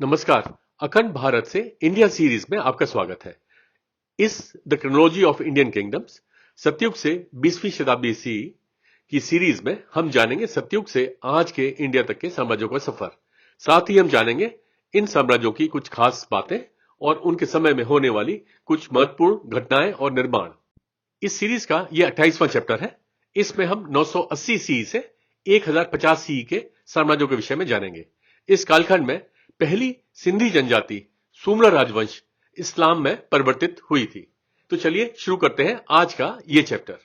नमस्कार। अखंड भारत से इंडिया सीरीज में आपका स्वागत है। इस the chronology of Indian kingdoms सतयुग से 20वीं शताब्दी सी की सीरीज में हम जानेंगे सतयुग से आज के इंडिया तक के साम्राज्यों का सफर। साथ ही हम जानेंगे इन साम्राज्यों की कुछ खास बातें और उनके समय में होने वाली कुछ महत्वपूर्ण घटनाएं और निर्माण। इस सीरीज का यह 28वां चैप्टर है। इसमें हम 980 सी से 1050 सी के साम्राज्यों के विषय में जानेंगे। इस कालखंड में पहली सिंधी जनजाति सुमरा राजवंश इस्लाम में परिवर्तित हुई थी। तो चलिए शुरू करते हैं आज का यह चैप्टर।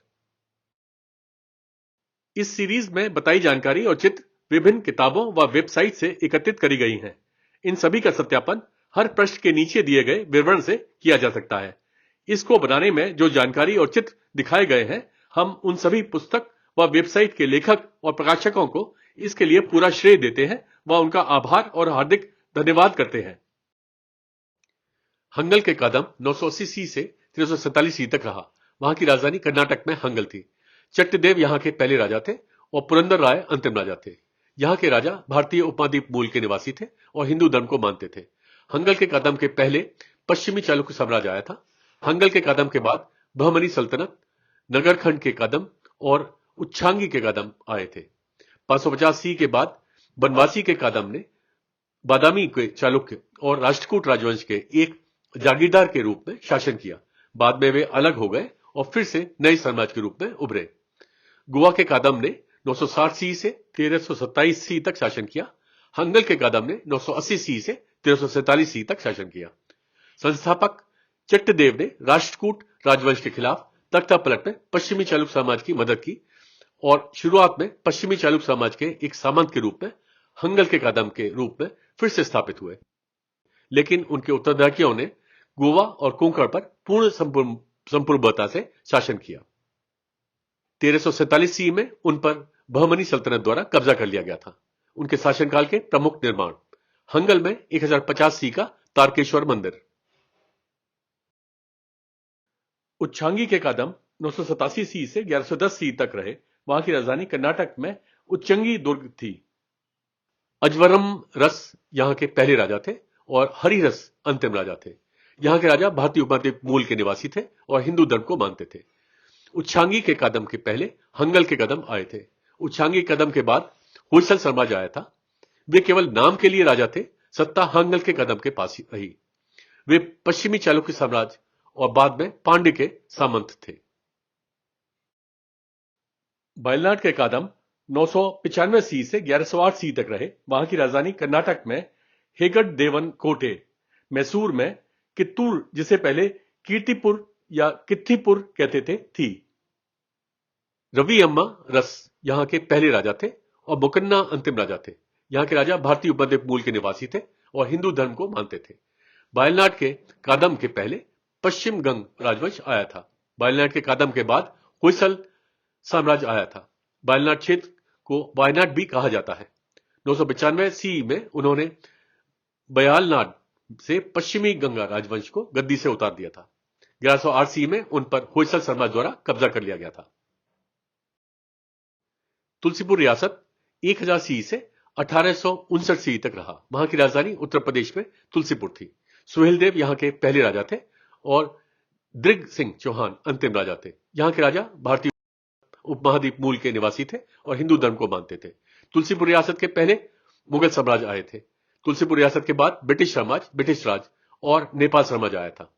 इस सीरीज में बताई जानकारी और चित्र विभिन्न किताबों व वेबसाइट से एकत्रित करी गई हैं। इन सभी का सत्यापन हर पृष्ठ के नीचे दिए गए विवरण से किया जा सकता है। इसको बनाने में जो जानकारी और चित्र दिखाए गए हैं, हम उन सभी पुस्तक व वेबसाइट के लेखक और प्रकाशकों को इसके लिए पूरा श्रेय देते हैं व उनका आभार और हार्दिक धन्यवाद करते हैं। हंगल के कदम 980 सी से 1347 सी तक रहा। वहां की राजधानी कर्नाटक में हंगल थी। चट्टदेव यहां के पहले राजा थे और पुरंदर राय अंतिम राजा थे। यहां के राजा भारतीय उपमहाद्वीप मूल के निवासी थे और हिंदू धर्म को मानते थे। हंगल के कदम के पहले पश्चिमी चालुक्य साम्राज्य आया था। हंगल के कदम के बाद बहमनी सल्तनत, नगरखंड के कदम और उच्छांगी के कदम आए थे। 550 सी के बाद बनवासी के कदम ने बादामी के चालुक्य और राष्ट्रकूट राजवंश के एक जागीरदार के रूप में शासन किया। बाद में वे अलग हो गए और फिर से नए साम्राज्य के रूप में उभरे। गोवा के कदम ने 960 सी से 1327 सी तक शासन किया। हंगल के कदम ने 980 सी से 1347 सी तक शासन किया। संस्थापक चट्टदेव ने राष्ट्रकूट राजवंश के खिलाफ तख्ता पलट में पश्चिमी चालुक्य साम्राज्य की मदद की और शुरुआत में पश्चिमी चालुक्य साम्राज्य के एक सामंत के रूप में हंगल के कदम के रूप में फिर से स्थापित हुए। लेकिन उनके उत्तराधिकारियों ने गोवा और कोंकण पर पूर्ण संपूर्णता से शासन किया। 1347 सी में उन पर बहमनी सल्तनत द्वारा कब्जा कर लिया गया था। उनके शासनकाल के प्रमुख निर्माण: हंगल में 1050 सी का तारकेश्वर मंदिर। उच्छांगी के कदम 987 सी से 1110 सी तक रहे। वहां की राजधानी कर्नाटक में उच्चंगी दुर्ग थी। अजवरम रस यहां के पहले राजा थे और हरिरस अंतिम राजा थे। यहां के राजा भारतीय उपमहाद्वीप मूल के निवासी थे और हिंदू धर्म को मानते थे। उच्छांगी के कदम के पहले हंगल के कदम आए थे। उच्छांगी कदम के बाद होयसल साम्राज्य आया था। वे केवल नाम के लिए राजा थे। सत्ता हंगल के कदम के पास ही रही। वे पश्चिमी चालुक्य साम्राज्य और बाद में पांड्य के सामंत थे। बायलनाड के कदम 995 सी से 1108 सी तक रहे। वहां की राजधानी कर्नाटक में हेगड देवन कोटे, मैसूर में कित्तूर, जिसे पहले कीर्तिपुर या कित्थीपुर कहते थे, थी। रवि अम्मा रस यहां के पहले राजा थे और मुकन्ना अंतिम राजा थे। यहां के राजा भारतीय उपमहाद्वीप मूल के निवासी थे और हिंदू धर्म को मानते थे। बायलनाड के कदम के पहले पश्चिम गंग राजवंश आया था। बायलनाड के कदम के बाद होयसल साम्राज्य आया था। बायलनाड क्षेत्र को वायनाड भी कहा जाता है। 995 सी में उन्होंने बयालनाड से पश्चिमी गंगा राजवंश को गद्दी से उतार दिया था। 1108 सी में उन पर होयसल साम्राज्य द्वारा कब्जा कर लिया गया था। तुलसीपुर रियासत 1000 सी से 1859 सी तक रहा। वहां की राजधानी उत्तर प्रदेश में तुलसीपुर थी। सुहेलदेव यहां के पहले राजा थे और दृग सिंह चौहान अंतिम राजा थे। यहां के राजा भारतीय उपमहाद्वीप मूल के निवासी थे और हिंदू धर्म को मानते थे। तुलसीपुर रियासत के पहले मुगल साम्राज्य आए थे। तुलसीपुर रियासत के बाद ब्रिटिश साम्राज्य, ब्रिटिश राज और नेपाल साम्राज्य आया था।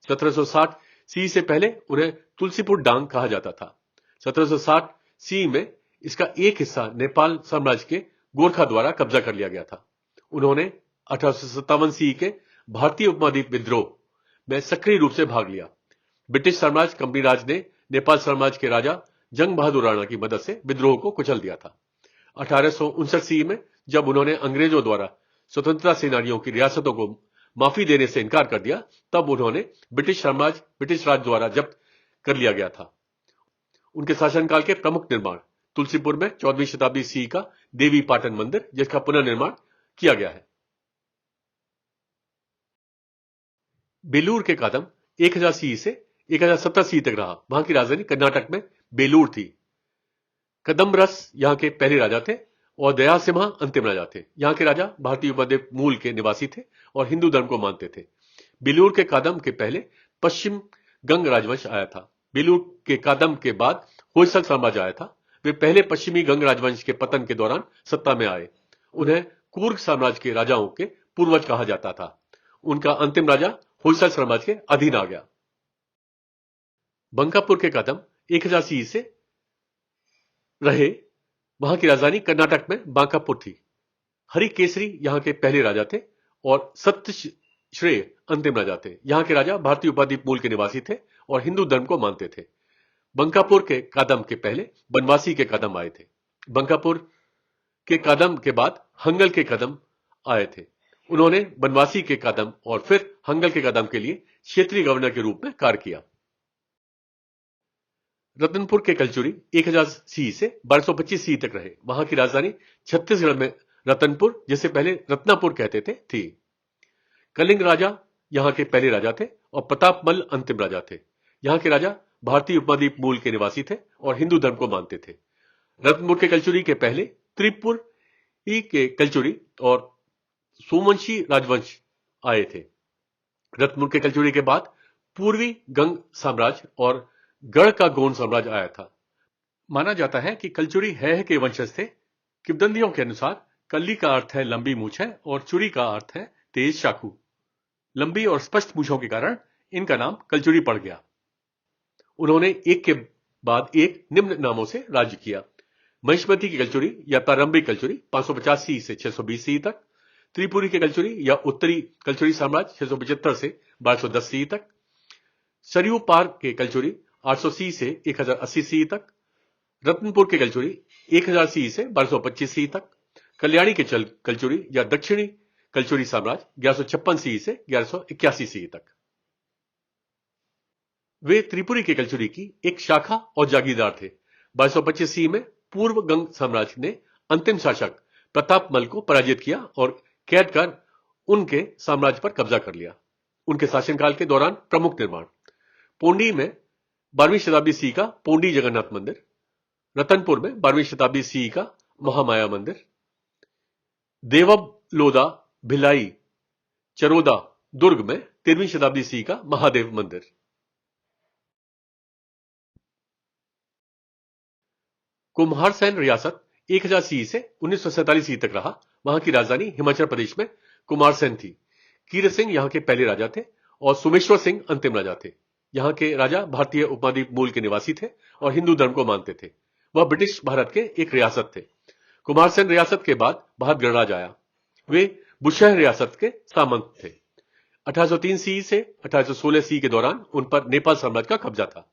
1760 सी से पहले उन्हें तुलसीपुर डांग कहा जाता था। 1760 सी में इसका एक हिस्सा नेपाल साम्राज्य के गोरखा द्वारा कब्जा कर लिया गया था। उन्होंने 1857 सी के भारतीय उपमहाद्वीप विद्रोह में सक्रिय रूप से भाग लिया। ब्रिटिश साम्राज्य कंपनी राज ने नेपाल साम्राज्य के राजा जंग बहादुर राणा की मदद से विद्रोह को कुचल दिया था। 1859 सी में जब उन्होंने अंग्रेजों द्वारा स्वतंत्रता सेनानियों की रियासतों को माफी देने से इनकार कर दिया, तब उन्होंने ब्रिटिश साम्राज्य ब्रिटिश राज द्वारा जब्त कर लिया गया था। उनके शासनकाल के प्रमुख निर्माण: तुलसीपुर में 14वीं शताब्दी सी का देवी पाटन मंदिर, जिसका पुनर्निर्माण किया गया है। बेलूर के कदम 1000 सी से 1070 सी तक रहा। वहां की राजधानी कर्नाटक में बेलूर थी। कदम्ब रस यहां के पहले राजा थे और दया सिम्हा अंतिम राजा थे। यहाँ के राजा भारतीय उपद्वीप मूल के निवासी थे और हिंदू धर्म को मानते थे। बेलूर के कादम के पहले पश्चिम गंग राजवंश आया था। बेलूर के कादम के बाद होयसल साम्राज्य आया था। वे पहले पश्चिमी गंग राजवंश के पतन के दौरान सत्ता में आए। उन्हें कूर्ग साम्राज्य के राजाओं के पूर्वज कहा जाता था। उनका अंतिम राजा होयसल साम्राज्य के अधीन आ गया। बंकापुर के कादम 1000 CE से रहे। वहां की राजधानी कर्नाटक में बांकापुर थी। हरिकेसरी यहां के पहले राजा थे और सत्यश्रेय अंतिम राजा थे। यहां के राजा भारतीय उपद्वीप मूल के निवासी थे और हिंदू धर्म को मानते थे। बंकापुर के कादम के पहले बनवासी के कादम आए थे। बंकापुर के कादम के बाद हंगल के कादम आए थे। उन्होंने बनवासी के कादम और फिर हंगल के कादम के लिए क्षेत्रीय गवर्नर के रूप में कार्य किया। रतनपुर के कलचुरी 1000 CE से 1225 CE तक रहे। वहां की राजधानी छत्तीसगढ़ में रतनपुर, जिसे पहले रत्नापुर कहते थे, थी। कलिंग राजा यहां के पहले राजा थे और प्रतापमल अंतिम राजा थे। यहां के राजा भारतीय उपद्वीप मूल के निवासी थे और हिंदू धर्म को मानते थे। रत्नपुर के कलचुरी के पहले त्रिपुरी के कलचुरी और सोमवंशी राजवंश आए थे। रत्नपुर के कलचुरी के बाद पूर्वी गंग साम्राज्य और गढ़ का गोंड साम्राज्य आया था। माना जाता है कि कलचुरी है के वंशज थे। किंवदंतियों के अनुसार कल्ली का अर्थ है लंबी मूछ है और चुरी का अर्थ है तेज चाकू। लंबी और स्पष्ट मूछों के कारण इनका नाम कलचुरी पड़ गया। उन्होंने एक के बाद एक निम्न नामों से राज्य किया। महिष्मती की कलचुरी या प्रारंभिक कलचुरी 550 CE से 620 CE तक। त्रिपुरी के कलचुरी या उत्तरी कलचुरी साम्राज्य 675 से 1210 CE तक। सरयू पार के कलचुरी 800 CE से 1080 CE तक। रत्नपुर के कलचुरी 1000 CE से 1225 CE तक। कल्याणी के कलचुरी या दक्षिणी कलचुरी साम्राज्य 1156 CE से 1181 CE तक। वे त्रिपुरी के कलचुरी की एक शाखा और जागीरदार थे। 1225 CE में पूर्व गंग साम्राज्य ने अंतिम शासक प्रतापमल को पराजित किया और कैद कर उनके साम्राज्य पर कब्जा कर लिया। उनके शासनकाल के दौरान प्रमुख निर्माण: पोंडी में 12वीं शताब्दी CE का पोंडी जगन्नाथ मंदिर, रतनपुर में 12वीं शताब्दी CE का महामाया मंदिर, देवबलोदा, भिलाई, चरोदा, दुर्ग में 13वीं शताब्दी CE का महादेव मंदिर। कुम्हारसैन रियासत 1000 CE से 1947 CE तक रहा। वहां की राजधानी हिमाचल प्रदेश में कुमारसैन थी। कीरत सिंह यहां के पहले राजा थे और सोमेश्वर सिंह अंतिम राजा थे। यहां के राजा भारतीय उपद्वीप मूल के निवासी थे और हिंदू धर्म को मानते थे। वह ब्रिटिश भारत के एक रियासत थे। कुमारसैन रियासत के बाद भारत गणराज्य आया। वे बुशहर रियासत के सामंत थे। 1803 CE से 1816 CE के दौरान उन पर नेपाल साम्राज्य का कब्जा था।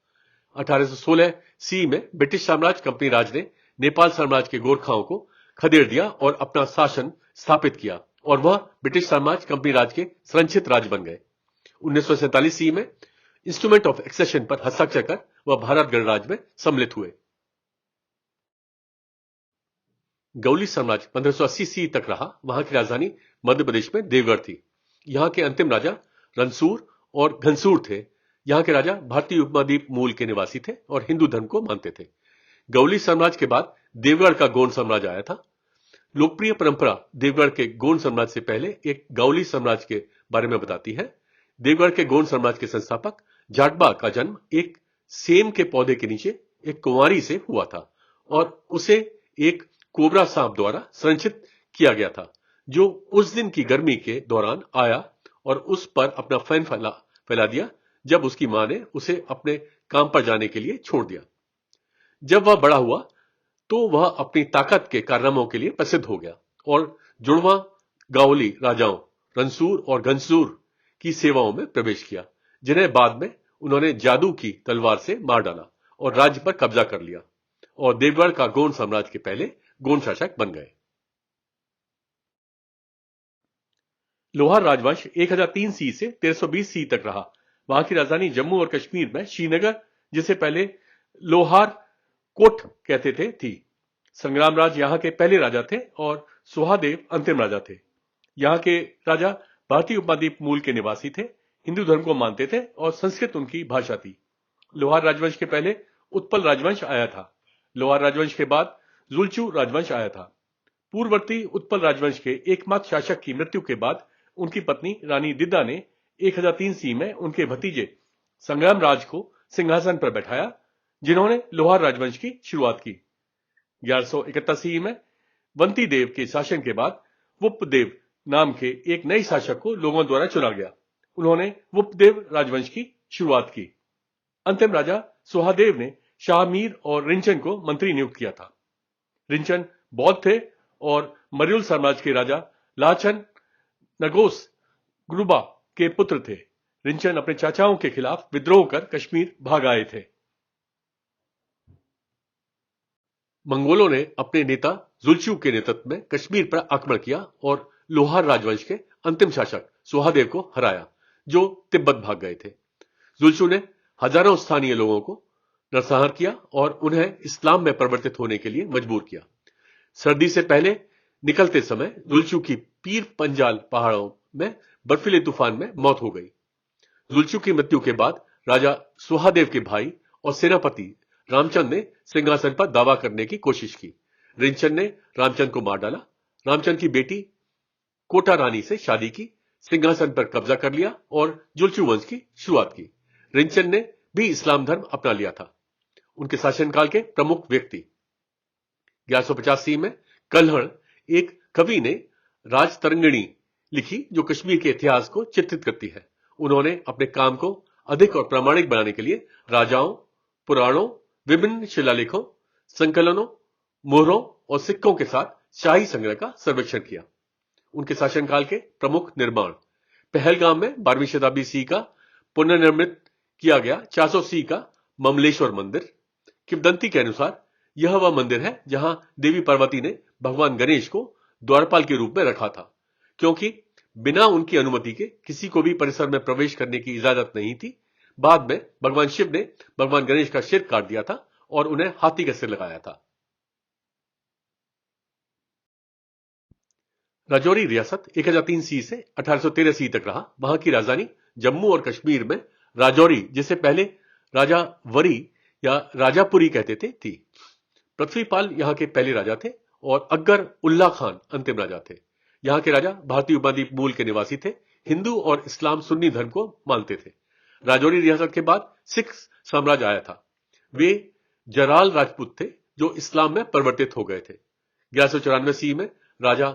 1816 CE में ब्रिटिश साम्राज्य कंपनी राज ने नेपाल साम्राज्य के गोरखाओं को खदेड़ दिया और अपना शासन स्थापित किया और वह ब्रिटिश साम्राज्य कंपनी राज के संरक्षित राज्य बन गए। 1947 CE में इंस्ट्रूमेंट ऑफ एक्सेशन पर हस्ताक्षर कर वह भारत गणराज्य में सम्मिलित हुए। गौली साम्राज्य 1580 CE तक रहा। वहां की राजधानी मध्य प्रदेश में देवगढ़ थी। यहां के अंतिम राजा रनसूर और घनसूर थे। यहां के राजा भारतीय उपद्वीप मूल के निवासी थे और हिंदू धर्म को मानते थे। गौली साम्राज्य के बाद देवगढ़ का गोंड साम्राज्य आया था। लोकप्रिय परंपरा देवगढ़ के गोंड साम्राज्य से पहले एक गौली साम्राज्य के बारे में बताती है। देवगढ़ के गोंड साम्राज्य के संस्थापक जाटबा का जन्म एक सेम के पौधे के नीचे एक कुंवारी से हुआ था और उसे एक कोबरा सांप द्वारा संरक्षित किया गया था, जो उस दिन की गर्मी के दौरान आया और उस पर अपना फैन फैला दिया जब उसकी मां ने उसे अपने काम पर जाने के लिए छोड़ दिया। जब वह बड़ा हुआ तो वह अपनी ताकत के कारनामों के लिए प्रसिद्ध हो गया और जुड़वा गावली राजाओं रनसूर और घनसूर की सेवाओं में प्रवेश किया, जिन्हें बाद में उन्होंने जादू की तलवार से मार डाला और राज्य पर कब्जा कर लिया और देवगढ़ का गोंड साम्राज्य के पहले गोंड शासक बन गए। लोहार राजवंश 1003 CE से 1320 CE तक रहा। वहां की राजधानी जम्मू और कश्मीर में श्रीनगर, जिसे पहले लोहार कोट कहते थे, थी। संग्रामराज यहां के पहले राजा थे और सुहादेव अंतिम राजा थे। यहां के राजा भारतीय उपद्वीप मूल के निवासी थे, हिंदू धर्म को मानते थे और संस्कृत उनकी भाषा थी। लोहार राजवंश के पहले उत्पल राजवंश आया था। लोहार राजवंश के बाद जुलचू राजवंश आया था। पूर्ववर्ती उत्पल राजवंश के एकमात्र शासक की मृत्यु के बाद उनकी पत्नी रानी दिद्दा ने 1003 ईस्वी में उनके भतीजे संग्राम राज को सिंहासन पर बैठाया, जिन्होंने लोहार राजवंश की शुरुआत की। 1171 ईस्वी में वंती देव के शासन के बाद वुप्पदेव नाम के एक नए शासक को लोगों द्वारा चुना गया। उन्होंने वुप्पदेव राजवंश की शुरुआत की। अंतिम राजा सुहादेव ने शाह मीर और रिंचन को मंत्री नियुक्त किया था। रिंचन बौद्ध थे और मर्युल साम्राज्य के राजा लाचन नगोस ग्रुबा के पुत्र थे। रिंचन अपने चाचाओं के खिलाफ विद्रोह कर कश्मीर भाग आए थे। मंगोलों ने अपने नेता जुल्चू के नेतृत्व में कश्मीर पर आक्रमण किया और लोहार राजवंश के अंतिम शासक सुहादेव को हराया, जो तिब्बत भाग गए थे। जुल्चू ने हजारों स्थानीय लोगों को नरसंहार किया और उन्हें इस्लाम में परिवर्तित होने के लिए मजबूर किया। सर्दी से पहले निकलते समय जुल्चू की पीर पंजाल पहाड़ों में बर्फीले तूफान में मौत हो गई। जुल्चू की मृत्यु के बाद राजा सुहादेव के भाई और सेनापति रामचंद ने सिंहासन पर दावा करने की कोशिश की। रिंचन ने रामचंद को मार डाला। रामचंद की बेटी कोटा रानी से शादी की, सिंहासन पर कब्जा कर लिया और जुल्चू वंश की शुरुआत की। रिंचन ने भी इस्लाम धर्म अपना लिया था। उनके शासनकाल के प्रमुख व्यक्ति 1185 में कल्हण एक कवि ने राजतरंगिणी लिखी, जो कश्मीर के इतिहास को चित्रित करती है। उन्होंने अपने काम को अधिक और प्रामाणिक बनाने के लिए राजाओं, पुराणों, विभिन्न शिलालेखों, संकलनों, मोहरों और सिक्कों के साथ शाही संग्रह का सर्वेक्षण किया। उनके शासनकाल के प्रमुख निर्माण: पहलगाम में 12वीं शताब्दी सी का पुनर्निर्मित किया गया 400 सी का ममलेश्वर मंदिर। किंवदंती के अनुसार यह वह मंदिर है जहां देवी पार्वती ने भगवान गणेश को द्वारपाल के रूप में रखा था, क्योंकि बिना उनकी अनुमति के किसी को भी परिसर में प्रवेश करने की इजाजत नहीं थी। बाद में भगवान शिव ने भगवान गणेश का सिर काट दिया था और उन्हें हाथी का सिर लगाया था। राजौरी रियासत 1003 सी से 1813 सी तक रहा। वहां की राजधानी जम्मू और कश्मीर में राजौरी, जिसे पहले राजा वरी या राजापुरी कहते थे, थी। पृथ्वीपाल यहां के पहले राजा थे और अकबर उल्ला खान अंतिम राजा थे। यहां के राजा भारतीय उपद्वीप मूल के निवासी थे। हिंदू और इस्लाम सुन्नी धर्म को मानते थे। राजौरी रियासत के बाद सिख साम्राज्य आया था। वे जराल राजपूत थे जो इस्लाम में परिवर्तित हो गए थे। 1194 ईस्वी में राजा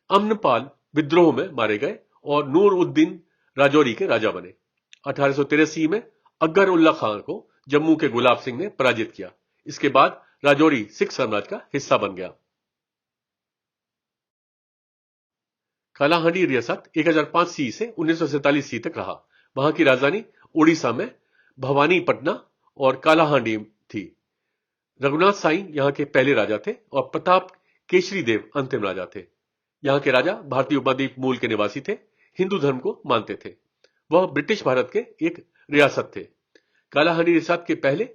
अम्नपाल विद्रोह में मारे गए और नूर उद्दीन राजौरी के राजा बने। 1813 ईस्वी में अकबर उल्ला खान को जम्मू के गुलाब सिंह ने पराजित किया। इसके बाद राजौरी सिख साम्राज्य का हिस्सा बन गया। कालाहांडी रियासत 1005 सी से 1947 सी तक रहा। वहां की राजधानी उड़ीसा में भवानीपटना और कालाहांडी थी। रघुनाथ साई यहां के पहले राजा थे और प्रताप केसरी देव अंतिम राजा थे। यहां के राजा भारतीय उपद्वीप मूल के निवासी थे। हिंदू धर्म को मानते थे। वह ब्रिटिश भारत के एक रियासत थे। कालाहांडी रियासत के पहले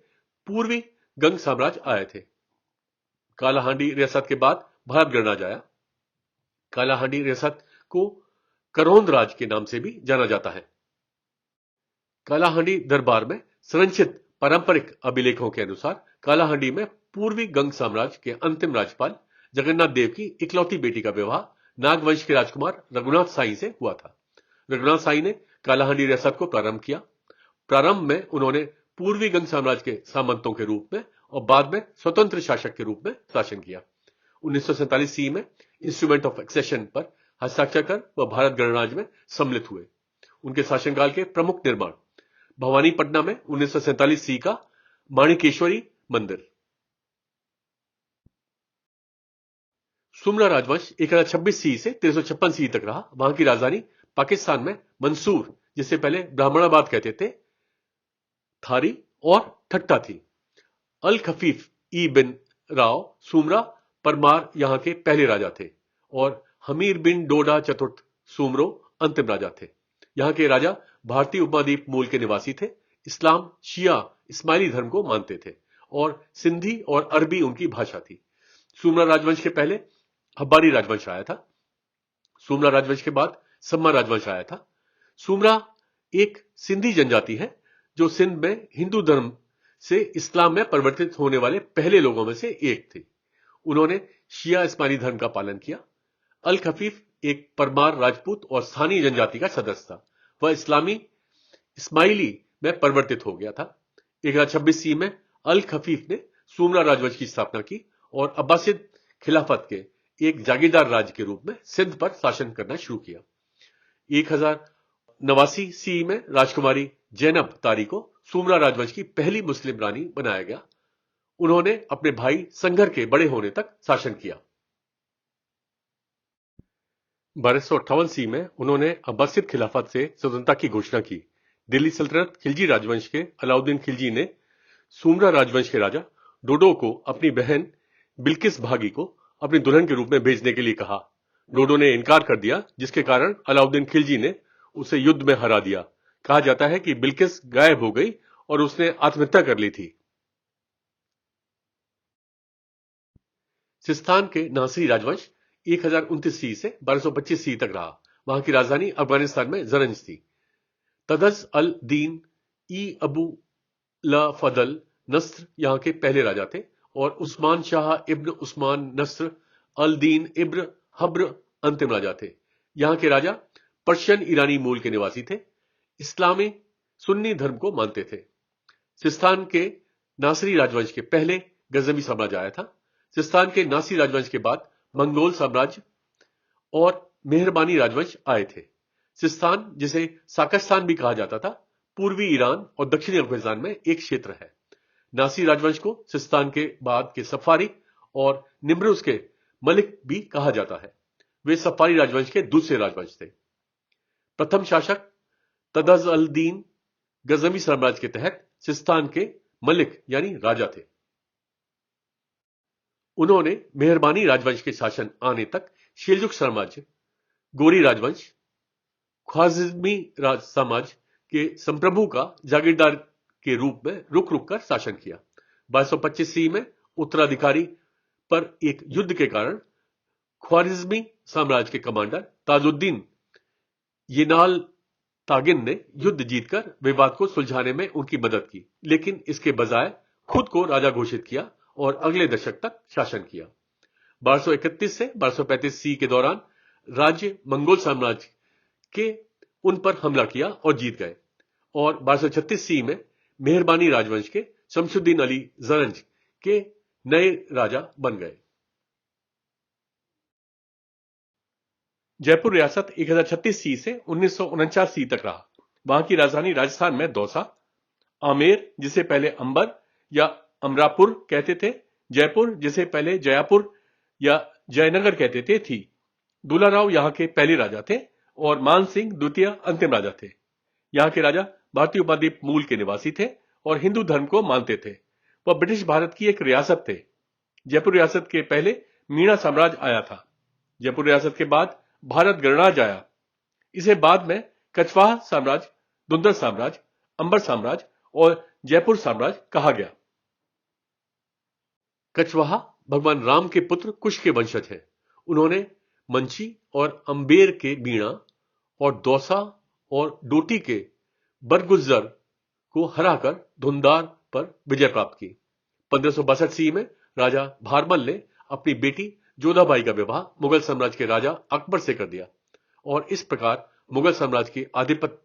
पूर्वी गंग साम्राज्य आए थे। कालाहांडी रियासत के बाद भारत गणराज्य आया। कालाहांडी रियासत को करोंद राज के नाम से भी जाना जाता है। कालाहांडी दरबार में संरचित पारंपरिक अभिलेखों के अनुसार कालाहांडी में पूर्वी गंग साम्राज्य के अंतिम राज्यपाल जगन्नाथ देव की इकलौती बेटी का विवाह नागवंश के राजकुमार रघुनाथ साई से हुआ था। रघुनाथ साई ने कालाहांडी रियासत को प्रारंभ किया। प्रारंभ में उन्होंने पूर्वी गंग साम्राज्य के सामंतों के रूप में और बाद में स्वतंत्र शासक के रूप में शासन किया। 1947 ईस्वी में इंस्ट्रूमेंट ऑफ एक्सेशन पर हस्ताक्षर कर वह भारत गणराज्य में सम्मिलित हुए। उनके शासनकाल के प्रमुख निर्माण: भवानीपटना में 1947 ईस्वी का माणिकेश्वरी मंदिर। सुमरा राजवंश 1026 सी से 1356 ईस्वी तक रहा। वहां की राजधानी पाकिस्तान में मंसूर, जिसे पहले ब्राह्मणाबाद कहते थे, थारी और ठट्टा थी। अल खफीफ ई बिन राव सुमरा परमार यहां के पहले राजा थे और हमीर बिन डोडा चतुर्थ सुमरो अंतिम राजा थे। यहां के राजा भारतीय उपमहाद्वीप मूल के निवासी थे। इस्लाम शिया इस्माइली धर्म को मानते थे और सिंधी और अरबी उनकी भाषा थी। सुमरा राजवंश के पहले हब्बारी राजवंश आया था। सुमरा राजवंश के बाद सम्मा राजवंश आया था। सुमरा एक सिंधी जनजाति है जो सिंध में हिंदू धर्म से इस्लाम में परिवर्तित होने वाले पहले लोगों में से एक थी। उन्होंने शिया इस्माइली धर्म का पालन किया। अल खफीफ एक परमार राजपूत और स्थानीय जनजाति का सदस्य था। वह इस्माइली में परिवर्तित हो गया था। 1026 में अल खफीफ ने सुमरा राजवंश की स्थापना की और अब्बासिद खिलाफत के एक जागीरदार राज्य के रूप में सिंध पर शासन करना शुरू किया। 1089 सी में राजकुमारी जैनब तारी को सुमरा राजवंश की पहली मुस्लिम रानी बनाया गया। उन्होंने अपने भाई संघर के बड़े होने तक शासन किया। 1258 सी में उन्होंने अब्बासिद खिलाफत से स्वतंत्रता की घोषणा की। दिल्ली सल्तनत खिलजी राजवंश के अलाउद्दीन खिलजी ने सुमरा राजवंश के राजा डोडो को अपनी बहन बिल्किस भागी को अपनी दुल्हन के रूप में भेजने के लिए कहा। डोडो ने इनकार कर दिया, जिसके कारण अलाउद्दीन खिलजी ने उसे युद्ध में हरा दिया। कहा जाता है कि बिल्किस गायब हो गई और उसने आत्महत्या कर ली थी। सिस्तान के नासिरी राजवंश 1029 सी से 1225 सी तक रहा। वहां की राजधानी अफगानिस्तान में जरंज थी। तदस अल दीन ई अबू ल फदल नस्र यहां के पहले राजा थे और उस्मान शाह इब्न उस्मान नस्र अल दीन इब्न हब्र अंतिम राजा थे। यहां के राजा पर्शियन ईरानी मूल के निवासी थे। इस्लामी सुन्नी धर्म को मानते थे। सिस्तान के नासिरी राजवंश के पहले गजनवी साम्राज्य आया था। सिस्तान के नासिरी राजवंश के बाद मंगोल साम्राज्य और मेहरबानी राजवंश आए थे। सिस्तान, जिसे साकस्तान भी कहा जाता था, पूर्वी ईरान और दक्षिणी अफगानिस्तान में एक क्षेत्र है। नासिरी राजवंश को सिस्तान के बाद के सफारी और निम्रुज के मलिक भी कहा जाता है। वे सफारी राजवंश के दूसरे राजवंश थे। प्रथम शासक तदज अल दीन गजनवी साम्राज्य के तहत सिस्तान के मलिक यानी राजा थे। उन्होंने मेहरबानी राजवंश के शासन आने तक शेलजुक साम्राज्य, गोरी राजवंश, ख्वारिज़मी साम्राज्य के संप्रभु का जागीरदार के रूप में रुक रुक कर शासन किया। 1225 सी में उत्तराधिकारी पर एक युद्ध के कारण ख्वारिज़मी साम्राज्य के कमांडर ताजुद्दीन येनाल तागिन ने युद्ध जीतकर विवाद को सुलझाने में उनकी मदद की, लेकिन इसके बजाय खुद को राजा घोषित किया और अगले दशक तक शासन किया। 1231 से 1235 सी के दौरान राज्य मंगोल साम्राज्य के उन पर हमला किया और जीत गए और 1236 सी में मेहरबानी राजवंश के शमशुद्दीन अली जरंज के नए राजा बन गए। जयपुर रियासत 1036 सी से 1949 सी तक रहा। वहां की राजधानी राजस्थान में दौसा, आमेर जिसे पहले अंबर या अमरापुर कहते थे, जयपुर जिसे पहले जयापुर या जयनगर कहते थे थी। दुलाराव यहां के पहले राजा थे और मान सिंह द्वितीय अंतिम राजा थे। यहां के राजा भारतीय उपद्वीप मूल के निवासी थे और हिंदू धर्म को मानते थे। वह ब्रिटिश भारत की एक रियासत थे। जयपुर रियासत के पहले मीणा साम्राज्य आया था। जयपुर रियासत के बाद भारत गणराज्य आया। इसे बाद में कछवाहा साम्राज्य, धुंधर साम्राज्य, अंबर साम्राज्य और जयपुर साम्राज्य कहा गया। कछवाहा भगवान राम के पुत्र कुश के वंशज हैं। उन्होंने मंची और अंबेर के मीणा और दौसा और डोटी के बरगुज्जर को हराकर धुंधार पर विजय प्राप्त की। 1562 सी में राजा भारमल ने अपनी बेटी जोधाबाई का विवाह मुगल साम्राज्य के राजा अकबर से कर दिया और इस प्रकार मुगल साम्राज्य के आधिपत्य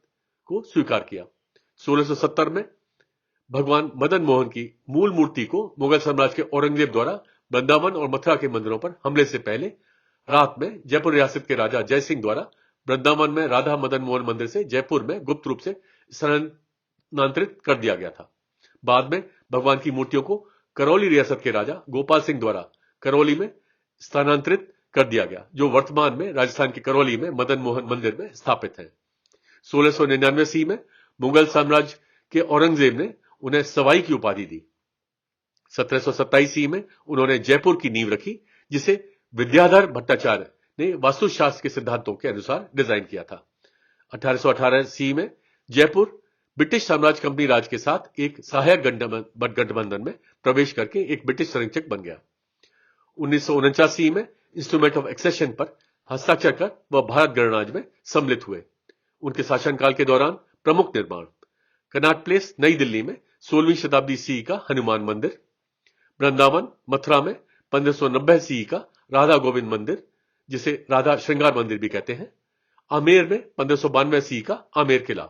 को स्वीकार किया। 1670 में भगवान मदन मोहन की मूल मूर्ति को मुगल साम्राज्य के औरंगजेब द्वारा वृंदावन और मथुरा के मंदिरों पर हमले से पहले रात में जयपुर रियासत के राजा जय सिंह द्वारा वृंदावन में राधा मदन मोहन मंदिर से जयपुर में गुप्त रूप से स्थानांतरित कर दिया गया था। बाद में भगवान की मूर्तियों को करौली रियासत के राजा गोपाल सिंह द्वारा करौली में स्थानांतरित कर दिया गया, जो वर्तमान में राजस्थान के करौली में मदन मोहन मंदिर में स्थापित है। 1699 सी में मुगल साम्राज्य के औरंगजेब ने उन्हें सवाई की उपाधि दी। 1727 सी में उन्होंने जयपुर की नींव रखी, जिसे विद्याधर भट्टाचार्य ने वास्तुशास्त्र के सिद्धांतों के अनुसार डिजाइन किया था। 1818 सी में जयपुर ब्रिटिश साम्राज्य कंपनी राज के साथ एक सहायक गठबंधन में प्रवेश करके एक ब्रिटिश संरक्षक बन गया। 1949 में इंस्ट्रूमेंट ऑफ एक्सेशन पर हस्ताक्षर कर वह भारत गणराज्य में सम्मिलित हुए। उनके शासनकाल के दौरान प्रमुख निर्माण कनॉट प्लेस नई दिल्ली में 16वीं शताब्दी सी का हनुमान मंदिर, वृंदावन मथुरा में 1590 सीई का राधा गोविंद मंदिर, जिसे राधा श्रृंगार मंदिर भी कहते हैं। आमेर में 1592 सीई का आमेर किला।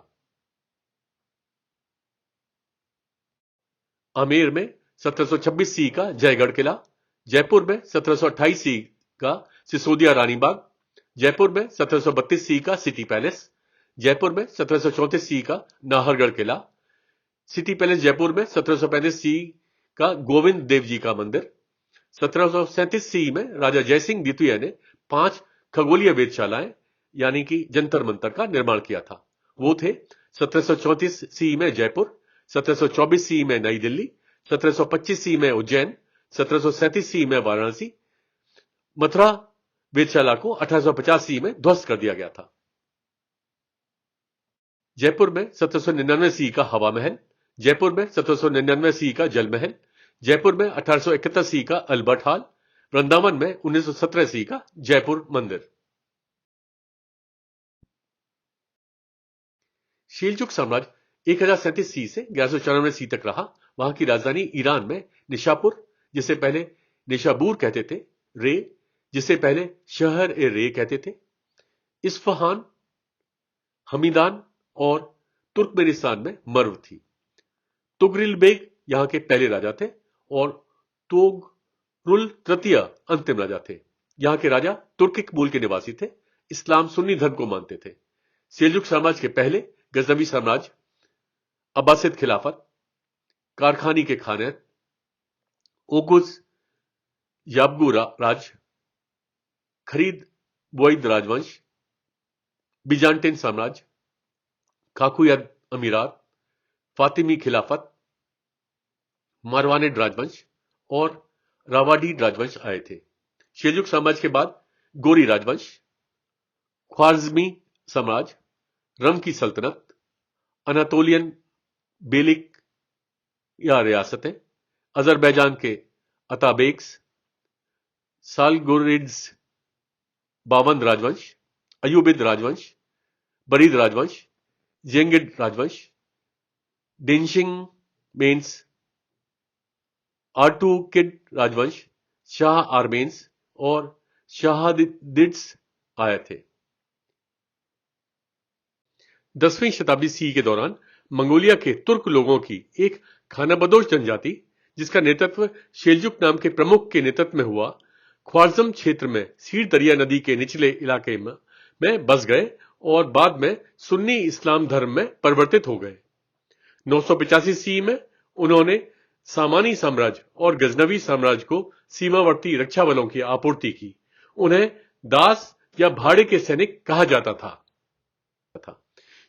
आमेर में 1726 सीई का जयगढ़ किला। जयपुर में 1728 सीई का सिसोदिया रानी बाग। जयपुर में 1732 सीई का सिटी पैलेस। जयपुर में 1734 सीई का नाहरगढ़ किला। सिटी पैलेस जयपुर में 1735 सीई का गोविंद देव जी का मंदिर। 1737 सीई में राजा जयसिंह द्वितीय ने 5 खगोलीय वेधशालाएं यानी कि जंतर मंतर का निर्माण किया था। वो थे 1734 सीई में जयपुर, 1724 सीई में नई दिल्ली, 1725 सीई में उज्जैन, 1737 सीई में वाराणसी। मथुरा वेधशाला को 1850 सीई में ध्वस्त कर दिया गया था। जयपुर में 1799 सीई का हवा महल। जयपुर में 1799 सीई का जल महल। जयपुर में 1871 सीई का अल्बर्ट हॉल। वृंदावन में 1917 सीई का जयपुर मंदिर। शेलजुक साम्राज्य 1037 सीई से 1194 सीई तक रहा। वहां की राजधानी ईरान में निशापुर, जिसे पहले निशाबूर कहते थे, रे, जिसे पहले शहर ए रे कहते थे, इस्फहान, हमीदान और तुर्कमेनिस्तान में मर्व थी। तुगरिल बेग यहां के पहले राजा थे और तोगरुल तृतीय अंतिम राजा थे। यहां के राजा तुर्किक मूल के निवासी थे, इस्लाम सुन्नी धर्म को मानते थे। सेल्जुक साम्राज्य के पहले गजनवी साम्राज्य, अब्बासिद खिलाफत, कारखानी के खानत, ओगुज याबगू राज, खरीद बुइद राजवंश, बिजान्टिन साम्राज्य, काकुयद अमीरात, फातिमी खिलाफत, मारवानिड राजवंश और रावाडीड राजवंश आए थे। शेलजुक साम्राज्य के बाद गोरी राजवंश, ख्वारिज़मी साम्राज्य, रम की सल्तनत, अनातोलियन बेलिक या रियासतें, अजरबैजान के अताबेक्स, सालगोरिड्स बावंद राजवंश, अयूबिद राजवंश, बरीद राजवंश, जेंगिड राजवंश, डेंशिंग मेंस, आर्टुकिड राजवंश, शाह आर्मेन्स और शाहादिड्स आए थे। 10वीं शताब्दी सीई के दौरान मंगोलिया के तुर्क लोगों की एक खानाबदोश जनजाति, जिसका नेतृत्व शेलजुक नाम के प्रमुख के नेतृत्व में हुआ, ख्वारिज़म क्षेत्र में सीर दरिया नदी के निचले इलाके में बस गए और बाद में सुन्नी इस्लाम धर्म में परिवर्तित हो गए। 985 सीई में उन्होंने सामानी साम्राज्य और गजनवी साम्राज्य को सीमावर्ती रक्षा बलों की आपूर्ति की। उन्हें दास या भाड़े के सैनिक कहा जाता था।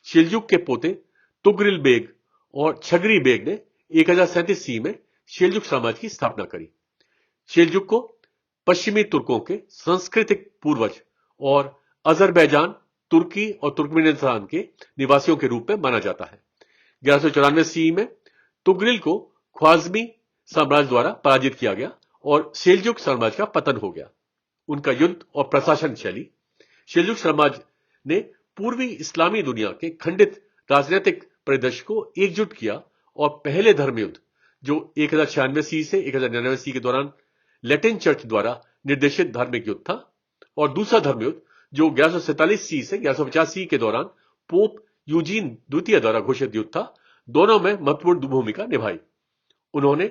शेलजुक के पोते तुगरिल बेग और छगरी बेग ने 1037 सीई में शेलजुक साम्राज्य की स्थापना करी। शेलजुक को पश्चिमी तुर्कों के सांस्कृतिक पूर्वज और अजरबैजान, तुर्की और तुर्कमेनिस्तान के निवासियों के रूप में माना जाता है। 1194 सीई में तुगरिल को ख्वारिज़मी साम्राज्य द्वारा पराजित किया गया और शेलजुक साम्राज्य का पतन हो गया। उनका युद्ध और प्रशासन शैली शेलजुक साम्राज्य ने पूर्वी इस्लामी दुनिया के खंडित राजनीतिक परिदृश्य को एकजुट किया और पहले धर्म युद्ध, जो 1096 सीई से 1099 सीई के दौरान लैटिन चर्च द्वारा निर्देशित धार्मिक युद्ध था, और दूसरा धर्म युद्ध जो 1147 सीई से 1150 सीई के दौरान पोप यूजीन द्वितीय द्वारा घोषित युद्ध था, दोनों में महत्वपूर्ण भूमिका निभाई। उन्होंने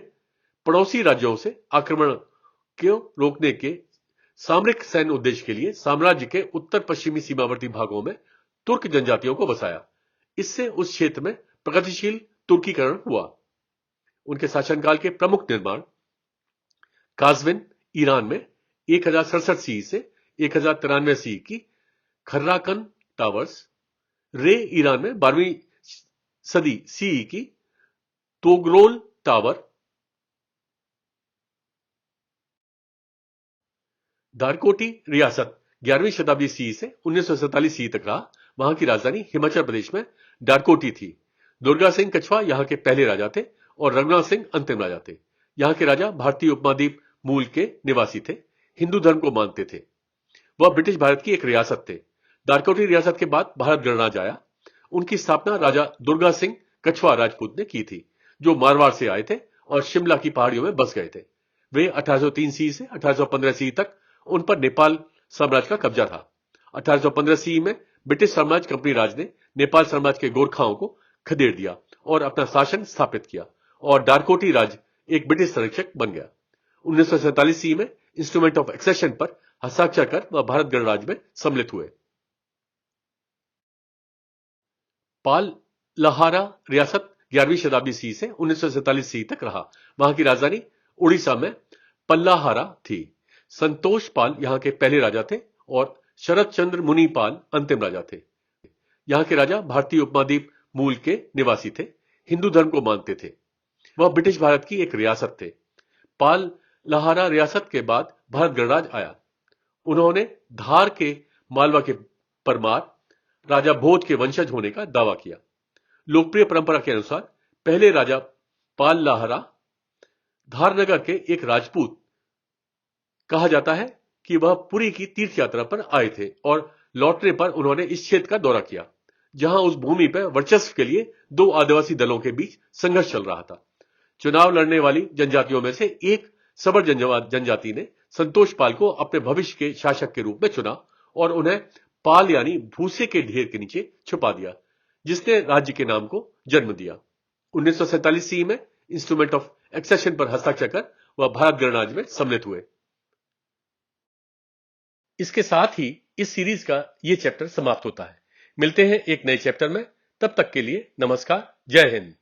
पड़ोसी राज्यों से आक्रमण को रोकने के सामरिक सैन्य उद्देश्य के लिए साम्राज्य के उत्तर पश्चिमी सीमावर्ती भागों में तुर्क जनजातियों को बसाया। इससे उस क्षेत्र में प्रगतिशील तुर्कीकरण हुआ। उनके शासनकाल के प्रमुख निर्माण काज़विन ईरान में 1067 सीई से 1093 सीई की खर्राकन टावर्स, रे ईरान में 12वीं सदी सीई की तोगरोल टावर, दारकोटी रियासत 11वीं शताब्दी सीई से 1947 सीई तक रहा। वहां की राजधानी हिमाचल प्रदेश में दारकोटी थी। दुर्गा सिंह कछवा यहां के पहले राजा थे और रघुनाथ सिंह अंतिम राजा थे। यहां के राजा भारतीय उपमहाद्वीप मूल के निवासी थे, हिंदू धर्म को मानते थे। वह ब्रिटिश भारत की एक रियासत थे। दारकोटी रियासत के बाद भारत गणराज्य आया। उनकी स्थापना राजा दुर्गा सिंह कछवा राजपूत ने की थी, जो मारवाड़ से आए थे और शिमला की पहाड़ियों में बस गए थे। वे 1803 सी से 1815 सी तक उन पर नेपाल साम्राज्य का कब्जा था। 1815 सी में ब्रिटिश साम्राज्य कंपनी राज ने नेपाल साम्राज्य के गोरखाओं को खदेड़ दिया और अपना शासन स्थापित किया और डारकोटी राज एक ब्रिटिश संरक्षक बन गया। 1947 सी में इंस्ट्रूमेंट ऑफ एक्सेशन पर हस्ताक्षर कर वह भारत गणराज्य में सम्मिलित हुए। पाल लहारा रियासत 11वीं शताब्दी सी से 1947 सी तक रहा। वहां की राजधानी उड़ीसा में पल्लाहारा थी। संतोष पाल यहां के पहले राजा थे और शरद चंद्र मुनि पाल अंतिम राजा थे। यहां के राजा भारतीय उपमहाद्वीप मूल के निवासी थे, हिंदू धर्म को मानते थे। वह ब्रिटिश भारत की एक रियासत थे। पाल लहारा रियासत के बाद भारत गणराज्य आया। उन्होंने धार के मालवा के परमार राजा भोज के वंशज होने का दावा किया। लोकप्रिय परंपरा के अनुसार पहले राजा पाल लहारा धारनगर के एक राजपूत कहा जाता है कि वह पुरी की तीर्थ यात्रा पर आए थे और लौटने पर उन्होंने इस क्षेत्र का दौरा किया जहां उस भूमि पर वर्चस्व के लिए दो आदिवासी दलों के बीच संघर्ष चल रहा था। चुनाव लड़ने वाली जनजातियों में से एक सबर जनजाति ने संतोष पाल को अपने भविष्य के शासक के रूप में चुना और उन्हें पाल यानी भूसे के ढेर के नीचे छुपा दिया, जिसने राज्य के नाम को जन्म दिया। 1947 सी में इंस्ट्रूमेंट ऑफ एक्सेशन पर हस्ताक्षर कर वह भारत गणराज्य में सम्मिलित हुए। इसके साथ ही इस सीरीज का यह चैप्टर समाप्त होता है। मिलते हैं एक नए चैप्टर में, तब तक के लिए नमस्कार, जय हिंद।